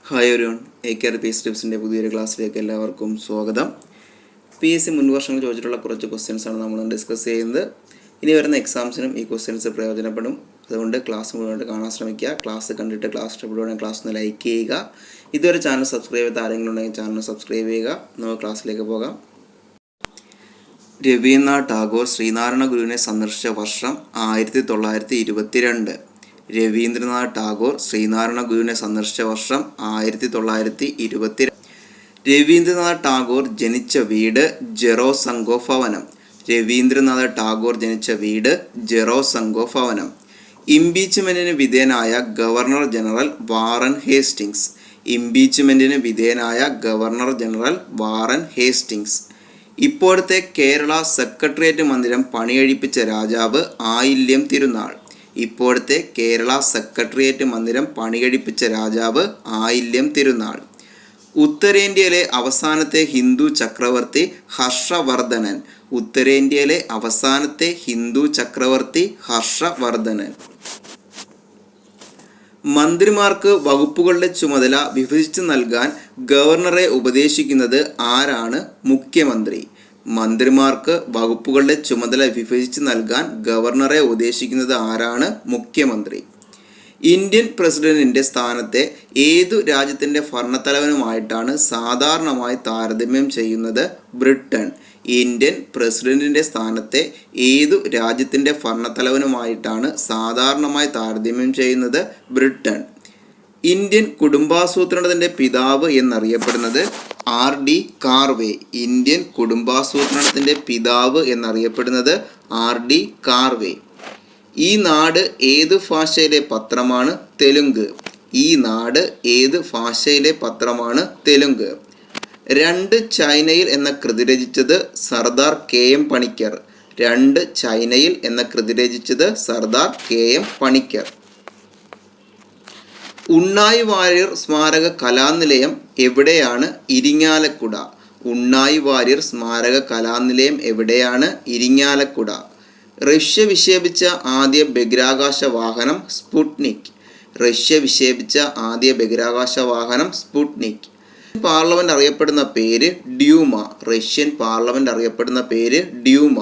Hi everyone, AKRPS ടിപ്സിൻ്റെ പുതിയൊരു ക്ലാസ്സിലേക്ക് എല്ലാവർക്കും സ്വാഗതം. PSC മുൻവർഷങ്ങൾ ചോദിച്ചിട്ടുള്ള കുറച്ച് ക്വസ്റ്റ്യൻസാണ് നമ്മൾ ഡിസ്കസ് ചെയ്യുന്നത്. ഇനി വരുന്ന എക്സാംസിനും ഈ ക്വസ്റ്റ്യൻസ് പ്രയോജനപ്പെടും. അതുകൊണ്ട് ക്ലാസ് മുഴുവൻ കാണാൻ ശ്രമിക്കുക. ക്ലാസ് കണ്ടിട്ട് ക്ലാസ് ഇഷ്ടപ്പെടുകയാണെങ്കിൽ ക്ലാസ് ഒന്ന് ലൈക്ക് ചെയ്യുക. ഇതുവരെ ചാനൽ സബ്സ്ക്രൈബ് ചെയ്ത ആരെങ്കിലും ഉണ്ടെങ്കിൽ ചാനൽ സബ്സ്ക്രൈബ് ചെയ്യുക. നമുക്ക് ക്ലാസ്സിലേക്ക് പോകാം. രവീന്ദ്രനാഥ് ടാഗോർ ശ്രീനാരായണ ഗുരുവിനെ സന്ദർശിച്ച വർഷം 1922. രവീന്ദ്രനാഥ് ടാഗോർ ശ്രീനാരായണ ഗുരുവിനെ സന്ദർശിച്ച വർഷം 1922. രവീന്ദ്രനാഥ് ടാഗോർ ജനിച്ച വീട് ജെറോസംഗോ ഭവനം. രവീന്ദ്രനാഥ് ടാഗോർ ജനിച്ച വീട് ജെറോസംഗോ ഭവനം. ഇംപീച്ച്മെന്റിന് വിധേയനായ ഗവർണർ ജനറൽ വാറൻ ഹേസ്റ്റിങ്സ്. ഇംപീച്ച്മെന്റിന് വിധേയനായ ഗവർണർ ജനറൽ വാറൻ ഹേസ്റ്റിങ്സ്. ഇപ്പോഴത്തെ കേരള സെക്രട്ടേറിയറ്റ് മന്ദിരം പണികഴിപ്പിച്ച രാജാവ് ആയില്യം തിരുനാൾ. ഇപ്പോഴത്തെ കേരള സെക്രട്ടേറിയറ്റ് മന്ദിരം പണികഴിപ്പിച്ച രാജാവ് ആയില്യം തിരുനാൾ. ഉത്തരേന്ത്യയിലെ അവസാനത്തെ ഹിന്ദു ചക്രവർത്തി ഹർഷവർദ്ധനൻ. ഉത്തരേന്ത്യയിലെ അവസാനത്തെ ഹിന്ദു ചക്രവർത്തി ഹർഷവർദ്ധനൻ. മന്ത്രിമാർക്ക് വകുപ്പുകളുടെ ചുമതല വിഭജിച്ച് നൽകാൻ ഗവർണറെ ഉപദേശിക്കുന്നത് ആരാണ്? മുഖ്യമന്ത്രി. മന്ത്രിമാർക്ക് വകുപ്പുകളുടെ ചുമതല വിഭജിച്ച് നൽകാൻ ഗവർണറെ ഉപദേശിക്കുന്നത് ആരാണ്? മുഖ്യമന്ത്രി. ഇന്ത്യൻ പ്രസിഡന്റിന്റെ സ്ഥാനത്തെ ഏതു രാജ്യത്തിൻ്റെ ഭരണത്തലവനുമായിട്ടാണ് സാധാരണമായി താരതമ്യം ചെയ്യുന്നത്? ബ്രിട്ടൻ. ഇന്ത്യൻ പ്രസിഡന്റിന്റെ സ്ഥാനത്തെ ഏതു രാജ്യത്തിൻ്റെ ഭരണത്തലവനുമായിട്ടാണ് സാധാരണമായി താരതമ്യം ചെയ്യുന്നത്? ബ്രിട്ടൻ. ഇന്ത്യൻ കുടുംബാസൂത്രണത്തിൻ്റെ പിതാവ് എന്നറിയപ്പെടുന്നത് RD കാർവേ. ഇന്ത്യൻ കുടുംബാസൂത്രണത്തിൻ്റെ പിതാവ് എന്നറിയപ്പെടുന്നത് RD കാർവേ. ഈ നാട് ഏത് ഭാഷയിലെ പത്രമാണ്? തെലുങ്ക്. ഈ നാട് ഏത് ഭാഷയിലെ പത്രമാണ്? തെലുങ്ക്. 2 ചൈനയിൽ എന്ന കൃതി രചിച്ചത് സർദാർ KM പണിക്കർ. 2 ചൈനയിൽ എന്ന കൃതി രചിച്ചത് സർദാർ KM പണിക്കർ. ഉണ്ണായി വാര്യർ സ്മാരക കലാനിലയം എവിടെയാണ്? ഇരിങ്ങാലക്കുട. ഉണ്ണായി വാര്യർ സ്മാരക കലാനിലയം എവിടെയാണ്? ഇരിങ്ങാലക്കുട. റഷ്യ വിക്ഷേപിച്ച ആദ്യ ബഹിരാകാശ വാഹനം സ്പുട്നിക്. റഷ്യ വിക്ഷേപിച്ച ആദ്യ ബഹിരാകാശ വാഹനം സ്പുട്നിക്. പാർലമെന്റ് അറിയപ്പെടുന്ന പേര് ഡ്യൂമ. റഷ്യൻ പാർലമെന്റ് അറിയപ്പെടുന്ന പേര് ഡ്യൂമ.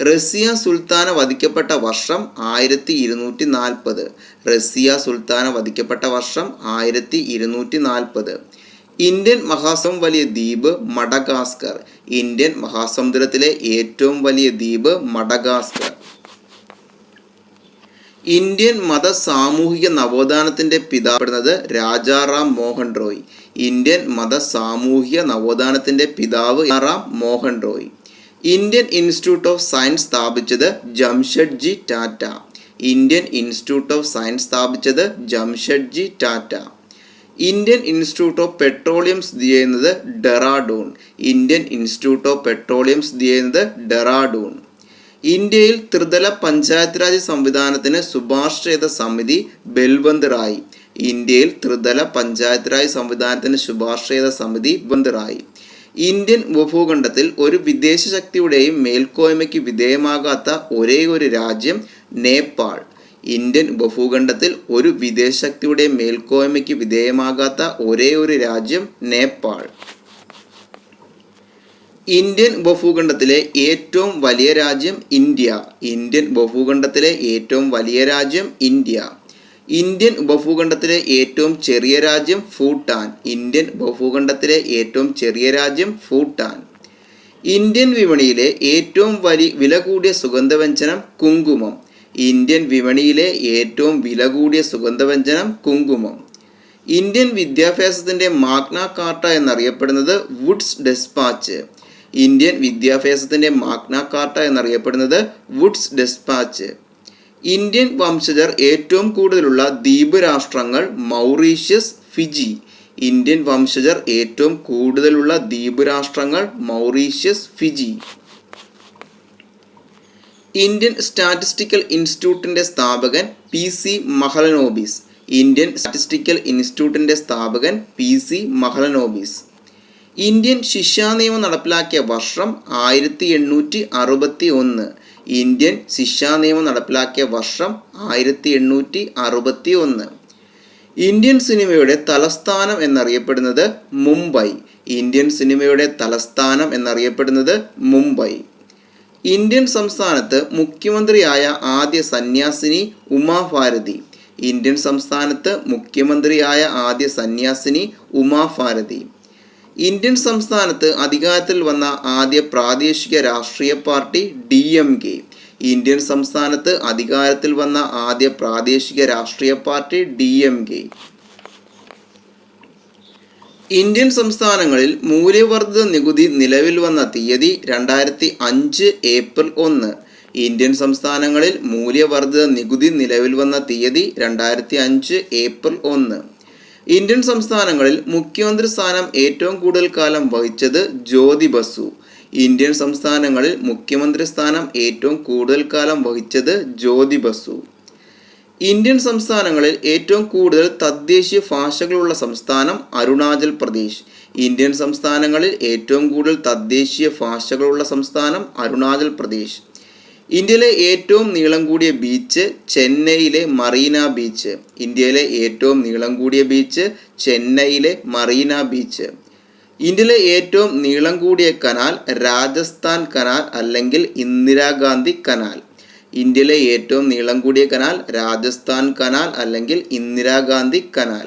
റസിയ സുൽത്താന വധിക്കപ്പെട്ട വർഷം 1240. റസിയ സുൽത്താന വധിക്കപ്പെട്ട വർഷം 1240. ഇന്ത്യൻ മഹാസമുദ്രം വലിയ ദ്വീപ് മഡഗാസ്കർ. ഇന്ത്യൻ മഹാസമുദ്രത്തിലെ ഏറ്റവും വലിയ ദ്വീപ് മഡഗാസ്കർ. ഇന്ത്യൻ മത സാമൂഹിക നവോത്ഥാനത്തിന്റെ പിതാവ് രാജാറാം മോഹൻ റോയ്. ഇന്ത്യൻ മത സാമൂഹിക നവോത്ഥാനത്തിന്റെ പിതാവ് Rajaram Mohan Roy. Indian institute of science സ്ഥാപിച്ചത് Jamshedji Tata. Indian institute of science സ്ഥാപിച്ചത് Jamshedji Tata. Indian institute of petroleum സ്ഥിതി ചെയ്യുന്നത് Dehradun. Indian institute of petroleum സ്ഥിതി ചെയ്യുന്നത് ഡെറാഡൂൺ. ഇന്ത്യയിൽ ത്രിതല പഞ്ചായത്ത് രാജ് സംവിധാനത്തിന് ശുപാർശ ചെയ്ത സമിതി ബൽവന്ത് റായ്. ഇന്ത്യയിൽ ത്രിതല പഞ്ചായത്ത് രാജ് സംവിധാനത്തിന് ശുപാർശ ചെയ്ത സമിതി ബൽവന്ത് റായ്. ഇന്ത്യൻ ഉപഭൂഖണ്ഡത്തിൽ ഒരു വിദേശ ശക്തിയുടെയും മേൽക്കോയ്മയ്ക്ക് വിധേയമാകാത്ത ഒരേ ഒരു രാജ്യം നേപ്പാൾ. ഇന്ത്യൻ ഉപഭൂഖണ്ഡത്തിൽ ഒരു വിദേശ ശക്തിയുടെയും മേൽക്കോയ്മയ്ക്ക് വിധേയമാകാത്ത ഒരേ ഒരു രാജ്യം നേപ്പാൾ. ഇന്ത്യൻ ഉപഭൂഖണ്ഡത്തിലെ ഏറ്റവും വലിയ രാജ്യം ഇന്ത്യ. ഇന്ത്യൻ ഉപഭൂഖണ്ഡത്തിലെ ഏറ്റവും വലിയ രാജ്യം ഇന്ത്യ. ഇന്ത്യൻ ഉപഭൂഖണ്ഡത്തിലെ ഏറ്റവും ചെറിയ രാജ്യം ഭൂട്ടാൻ. ഇന്ത്യൻ ഉപഭൂഖണ്ഡത്തിലെ ഏറ്റവും ചെറിയ രാജ്യം ഭൂട്ടാൻ. ഇന്ത്യൻ വിപണിയിലെ ഏറ്റവും വില കൂടിയ സുഗന്ധവ്യഞ്ജനം കുങ്കുമം. ഇന്ത്യൻ വിപണിയിലെ ഏറ്റവും വില കൂടിയ സുഗന്ധവ്യഞ്ജനം കുങ്കുമം. ഇന്ത്യൻ വിദ്യാഭ്യാസത്തിൻ്റെ മാഗ്ന കാർട്ട എന്നറിയപ്പെടുന്നത് വുഡ്സ് ഡെസ്പാച്ച്. ഇന്ത്യൻ വിദ്യാഭ്യാസത്തിൻ്റെ മാഗ്ന കാർട്ട എന്നറിയപ്പെടുന്നത് വുഡ്സ് ഡെസ്പാച്ച്. ഇന്ത്യൻ വംശജർ ഏറ്റവും കൂടുതലുള്ള ദ്വീപ് രാഷ്ട്രങ്ങൾ മൗറീഷ്യസ്, ഫിജി. ഇന്ത്യൻ വംശജർ ഏറ്റവും കൂടുതലുള്ള ദ്വീപ് രാഷ്ട്രങ്ങൾ മൗറീഷ്യസ്, ഫിജി. ഇന്ത്യൻ സ്റ്റാറ്റിസ്റ്റിക്കൽ ഇൻസ്റ്റിറ്റ്യൂട്ടിൻ്റെ സ്ഥാപകൻ PC മഹലനോബിസ്. ഇന്ത്യൻ സ്റ്റാറ്റിസ്റ്റിക്കൽ ഇൻസ്റ്റിറ്റ്യൂട്ടിൻ്റെ സ്ഥാപകൻ PC മഹലനോബിസ്. ഇന്ത്യൻ ശിക്ഷാ നിയമം നടപ്പിലാക്കിയ വർഷം 1861. ഇന്ത്യൻ ശിക്ഷാ നിയമം നടപ്പിലാക്കിയ വർഷം 1861. ഇന്ത്യൻ സിനിമയുടെ തലസ്ഥാനം എന്നറിയപ്പെടുന്നത് മുംബൈ. ഇന്ത്യൻ സിനിമയുടെ തലസ്ഥാനം എന്നറിയപ്പെടുന്നത് മുംബൈ. ഇന്ത്യൻ സംസ്ഥാനത്ത് മുഖ്യമന്ത്രിയായ ആദ്യ സന്യാസിനി ഉമാ ഭാരതി. ഇന്ത്യൻ സംസ്ഥാനത്ത് മുഖ്യമന്ത്രിയായ ആദ്യ സന്യാസിനി ഉമാ ഭാരതി. ഇന്ത്യൻ സംസ്ഥാനത്ത് അധികാരത്തിൽ വന്ന ആദ്യ പ്രാദേശിക രാഷ്ട്രീയ പാർട്ടി DMK. ഇന്ത്യൻ സംസ്ഥാനത്ത് അധികാരത്തിൽ വന്ന ആദ്യ പ്രാദേശിക രാഷ്ട്രീയ പാർട്ടി DMK. ഇന്ത്യൻ സംസ്ഥാനങ്ങളിൽ മൂല്യവർദ്ധിത നികുതി നിലവിൽ വന്ന തീയതി 2005 ഏപ്രിൽ 1. ഇന്ത്യൻ സംസ്ഥാനങ്ങളിൽ മൂല്യവർദ്ധിത നികുതി നിലവിൽ വന്ന തീയതി 2005 ഏപ്രിൽ 1. ഇന്ത്യൻ സംസ്ഥാനങ്ങളിൽ മുഖ്യമന്ത്രി സ്ഥാനം ഏറ്റവും കൂടുതൽ കാലം വഹിച്ചത് ജ്യോതി ബസു. ഇന്ത്യൻ സംസ്ഥാനങ്ങളിൽ മുഖ്യമന്ത്രി സ്ഥാനം ഏറ്റവും കൂടുതൽ കാലം വഹിച്ചത് ജ്യോതി ബസു. ഇന്ത്യൻ സംസ്ഥാനങ്ങളിൽ ഏറ്റവും കൂടുതൽ തദ്ദേശീയ ഭാഷകളുള്ള സംസ്ഥാനം അരുണാചൽ പ്രദേശ്. ഇന്ത്യൻ സംസ്ഥാനങ്ങളിൽ ഏറ്റവും കൂടുതൽ തദ്ദേശീയ ഭാഷകളുള്ള സംസ്ഥാനം അരുണാചൽ പ്രദേശ്. ഇന്ത്യയിലെ ഏറ്റവും നീളം കൂടിയ ബീച്ച് ചെന്നൈയിലെ മറീന ബീച്ച്. ഇന്ത്യയിലെ ഏറ്റവും നീളം കൂടിയ ബീച്ച് ചെന്നൈയിലെ മറീന ബീച്ച്. ഇന്ത്യയിലെ ഏറ്റവും നീളം കൂടിയ കനാൽ രാജസ്ഥാൻ കനാൽ അല്ലെങ്കിൽ ഇന്ദിരാഗാന്ധി കനാൽ. ഇന്ത്യയിലെ ഏറ്റവും നീളം കൂടിയ കനാൽ രാജസ്ഥാൻ കനാൽ അല്ലെങ്കിൽ ഇന്ദിരാഗാന്ധി കനാൽ.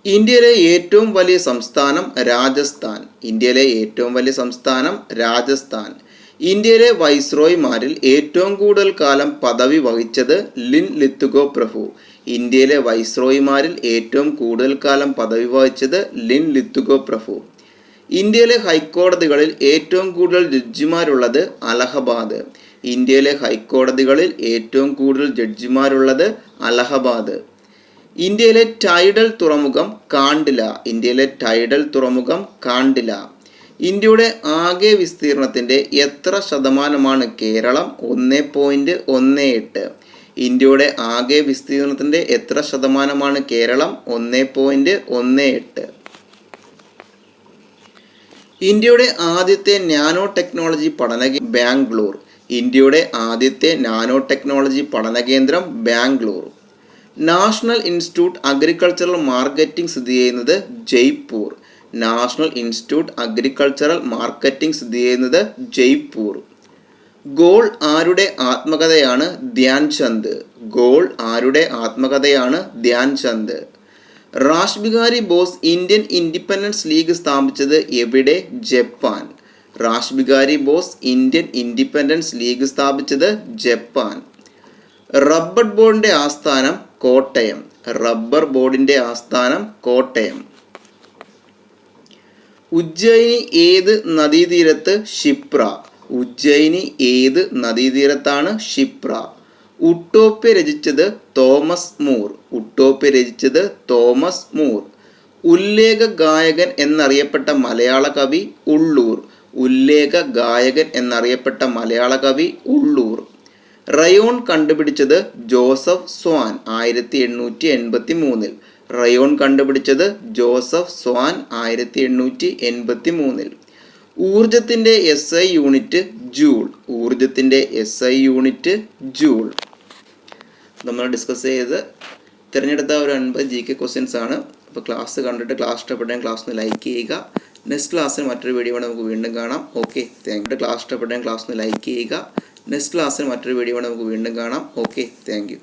ഇന്ത്യയിലെ ഏറ്റവും വലിയ സംസ്ഥാനം രാജസ്ഥാൻ. ഇന്ത്യയിലെ ഏറ്റവും വലിയ സംസ്ഥാനം രാജസ്ഥാൻ. ഇന്ത്യയിലെ വൈസ്രോയിമാരിൽ ഏറ്റവും കൂടുതൽ കാലം പദവി വഹിച്ചത് ലിൻ ലിത്തുഗോ പ്രഭു. ഇന്ത്യയിലെ വൈസ്രോയിമാരിൽ ഏറ്റവും കൂടുതൽ കാലം പദവി വഹിച്ചത് ലിൻ ലിത്തുഗോ പ്രഭു. ഇന്ത്യയിലെ ഹൈക്കോടതികളിൽ ഏറ്റവും കൂടുതൽ ജഡ്ജിമാരുള്ളത് അലഹബാദ്. ഇന്ത്യയിലെ ഹൈക്കോടതികളിൽ ഏറ്റവും കൂടുതൽ ജഡ്ജിമാരുള്ളത് അലഹബാദ്. ഇന്ത്യയിലെ ടൈഡൽ തുറമുഖം കാണ്ടില. ഇന്ത്യയിലെ ടൈഡൽ തുറമുഖം കാണ്ടില. ഇന്ത്യയുടെ ആകെ വിസ്തീർണത്തിൻ്റെ എത്ര ശതമാനമാണ് കേരളം? 1.18. ഇന്ത്യയുടെ ആകെ വിസ്തീർണത്തിൻ്റെ എത്ര ശതമാനമാണ് കേരളം? 1.18. ഇന്ത്യയുടെ ആദ്യത്തെ നാനോ ടെക്നോളജി പഠനകേന്ദ്രം ബാംഗ്ലൂർ. ഇന്ത്യയുടെ ആദ്യത്തെ നാനോ ടെക്നോളജി പഠനകേന്ദ്രം Bangalore. National institute agricultural marketing സ്ഥിതി ചെയ്യുന്നത് Jaipur. National institute agricultural marketing സ്ഥിതി ചെയ്യുന്നത് ജയ്പൂർ. ഗോൾ ആരുടെ ആത്മകഥയാണ്? ധ്യാൻചന്ദ്. ഗോൾ ആരുടെ ആത്മകഥയാണ്? Dhyan Chand. Rash Behari Bose Indian independence league സ്ഥാപിച്ചത് എവിടെ? Japan. Rash Behari Bose Indian independence league സ്ഥാപിച്ചത് ജപ്പാൻ. റബ്ബർ ബോർഡിന്റെ ആസ്ഥാനം കോട്ടയം. റബ്ബർ ബോർഡിന്റെ ആസ്ഥാനം കോട്ടയം. ഉജ്ജയിനി ഏത് നദീതീരത്ത്? ക്ഷിപ്ര. ഉജ്ജയിനി ഏത് നദീതീരത്താണ്? ക്ഷിപ്ര. ഉട്ടോപ്യ രചിച്ചത് തോമസ് മൂർ. ഉട്ടോപ്യ രചിച്ചത് തോമസ് മൂർ. ഉല്ലേഖ ഗായകൻ എന്നറിയപ്പെട്ട മലയാള കവി ഉള്ളൂർ. ഉല്ലേഖ ഗായകൻ എന്നറിയപ്പെട്ട മലയാള കവി ഉള്ളൂർ. റയോൺ കണ്ടുപിടിച്ചത് ജോസഫ് സ്വാൻ 1883. റയോൺ കണ്ടുപിടിച്ചത് ജോസഫ് സ്വാൻ 1883. ഊർജത്തിൻ്റെ SI യൂണിറ്റ് ജൂൾ. ഊർജത്തിൻ്റെ SI യൂണിറ്റ് ജൂൾ. നമ്മൾ ഡിസ്കസ് ചെയ്ത് തിരഞ്ഞെടുത്ത ഒരു 50 GK ക്വസ്റ്റ്യൻസ് ആണ്. അപ്പോൾ ക്ലാസ് കണ്ടിട്ട് ക്ലാസ് ഇഷ്ടപ്പെട്ടെങ്കിൽ ക്ലാസ് ഒന്ന് ലൈക്ക് ചെയ്യുക. നെക്സ്റ്റ് ക്ലാസ്സിൽ മറ്റൊരു വീഡിയോ നമുക്ക് വീണ്ടും കാണാം. Okay, thank you. ക്ലാസ് ഇഷ്ടപ്പെട്ടെങ്കിൽ ക്ലാസ് ഒന്ന് ലൈക്ക് ചെയ്യുക. നെക്സ്റ്റ് ക്ലാസ്സിൽ മറ്റൊരു വീഡിയോ നമുക്ക് വീണ്ടും കാണാം. Okay, thank you.